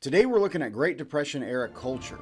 Today we're looking at Great Depression era culture.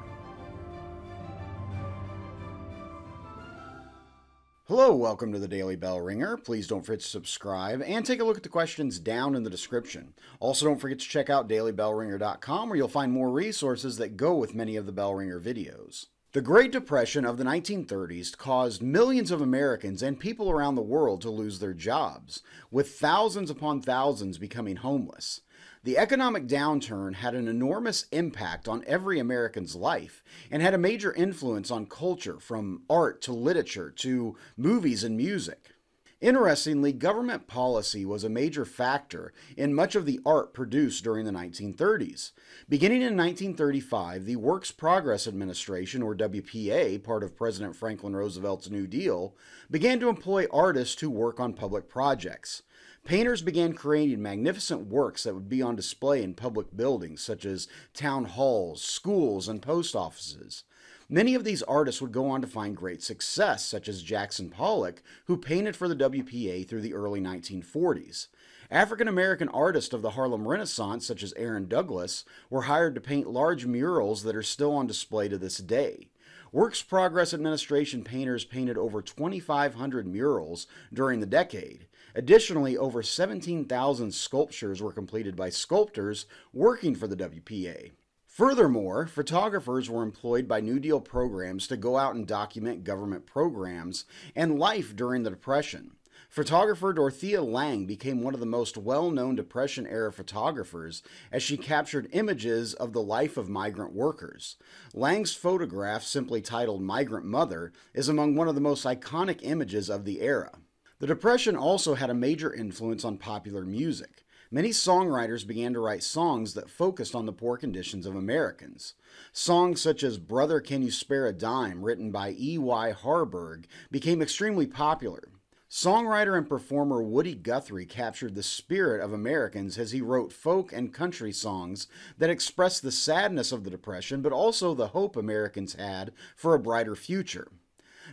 Hello, welcome to the Daily Bellringer. Please don't forget to subscribe and take a look at the questions down in the description. Also, don't forget to check out dailybellringer.com where you'll find more resources that go with many of the Bellringer videos. The Great Depression of the 1930s caused millions of Americans and people around the world to lose their jobs, with thousands upon thousands becoming homeless. The economic downturn had an enormous impact on every American's life and had a major influence on culture, from art to literature to movies and music. Interestingly, government policy was a major factor in much of the art produced during the 1930s. Beginning in 1935, the Works Progress Administration, or WPA, part of President Franklin Roosevelt's New Deal, began to employ artists to work on public projects. Painters began creating magnificent works that would be on display in public buildings such as town halls, schools, and post offices. Many of these artists would go on to find great success, such as Jackson Pollock, who painted for the WPA through the early 1940s. African-American artists of the Harlem Renaissance, such as Aaron Douglas, were hired to paint large murals that are still on display to this day. Works Progress Administration painters painted over 2,500 murals during the decade. Additionally, over 17,000 sculptures were completed by sculptors working for the WPA. Furthermore, photographers were employed by New Deal programs to go out and document government programs and life during the Depression. Photographer Dorothea Lange became one of the most well-known Depression-era photographers as she captured images of the life of migrant workers. Lange's photograph, simply titled "Migrant Mother," is among one of the most iconic images of the era. The Depression also had a major influence on popular music. Many songwriters began to write songs that focused on the poor conditions of Americans. Songs such as "Brother, Can You Spare a Dime," written by E.Y. Harburg, became extremely popular. Songwriter and performer Woody Guthrie captured the spirit of Americans as he wrote folk and country songs that expressed the sadness of the Depression, but also the hope Americans had for a brighter future.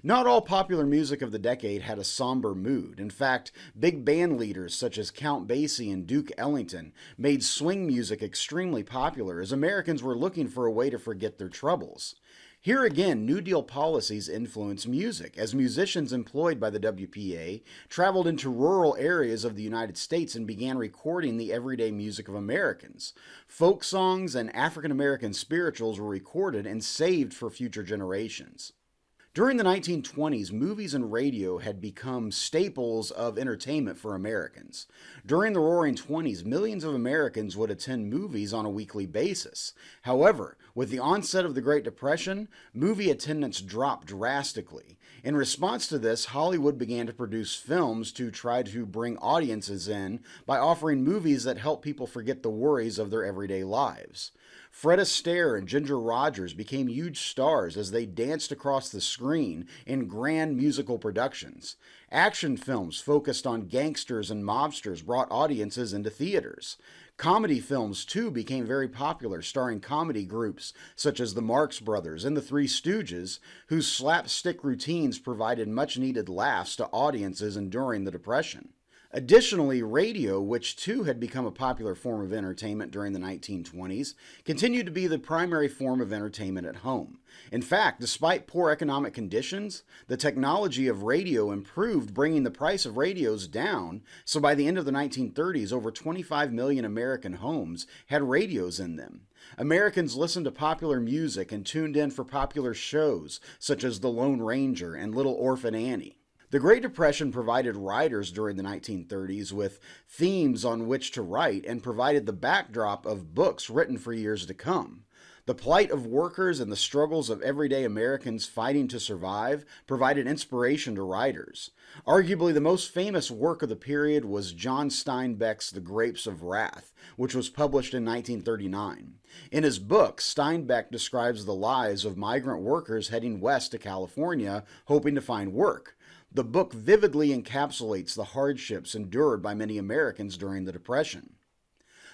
Not all popular music of the decade had a somber mood. In fact, big band leaders such as Count Basie and Duke Ellington made swing music extremely popular as Americans were looking for a way to forget their troubles. Here again, New Deal policies influenced music, as musicians employed by the WPA traveled into rural areas of the United States and began recording the everyday music of Americans. Folk songs and African American spirituals were recorded and saved for future generations. During the 1920s, movies and radio had become staples of entertainment for Americans. During the Roaring Twenties, millions of Americans would attend movies on a weekly basis. However, with the onset of the Great Depression, movie attendance dropped drastically. In response to this, Hollywood began to produce films to try to bring audiences in by offering movies that help people forget the worries of their everyday lives. Fred Astaire and Ginger Rogers became huge stars as they danced across the screen in grand musical productions. Action films focused on gangsters and mobsters brought audiences into theaters. Comedy films, too, became very popular, starring comedy groups such as the Marx Brothers and the Three Stooges, whose slapstick routines provided much-needed laughs to audiences enduring the Depression. Additionally, radio, which too had become a popular form of entertainment during the 1920s, continued to be the primary form of entertainment at home. In fact, despite poor economic conditions, the technology of radio improved, bringing the price of radios down, so by the end of the 1930s, over 25 million American homes had radios in them. Americans listened to popular music and tuned in for popular shows such as The Lone Ranger and Little Orphan Annie. The Great Depression provided writers during the 1930s with themes on which to write and provided the backdrop of books written for years to come. The plight of workers and the struggles of everyday Americans fighting to survive provided inspiration to writers. Arguably the most famous work of the period was John Steinbeck's The Grapes of Wrath, which was published in 1939. In his book, Steinbeck describes the lives of migrant workers heading west to California hoping to find work. The book vividly encapsulates the hardships endured by many Americans during the Depression.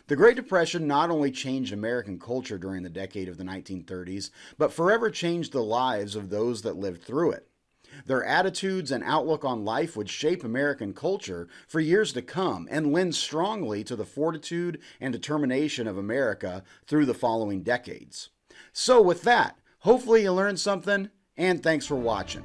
The Great Depression not only changed American culture during the decade of the 1930s, but forever changed the lives of those that lived through it. Their attitudes and outlook on life would shape American culture for years to come and lend strongly to the fortitude and determination of America through the following decades. So with that, hopefully you learned something, and thanks for watching.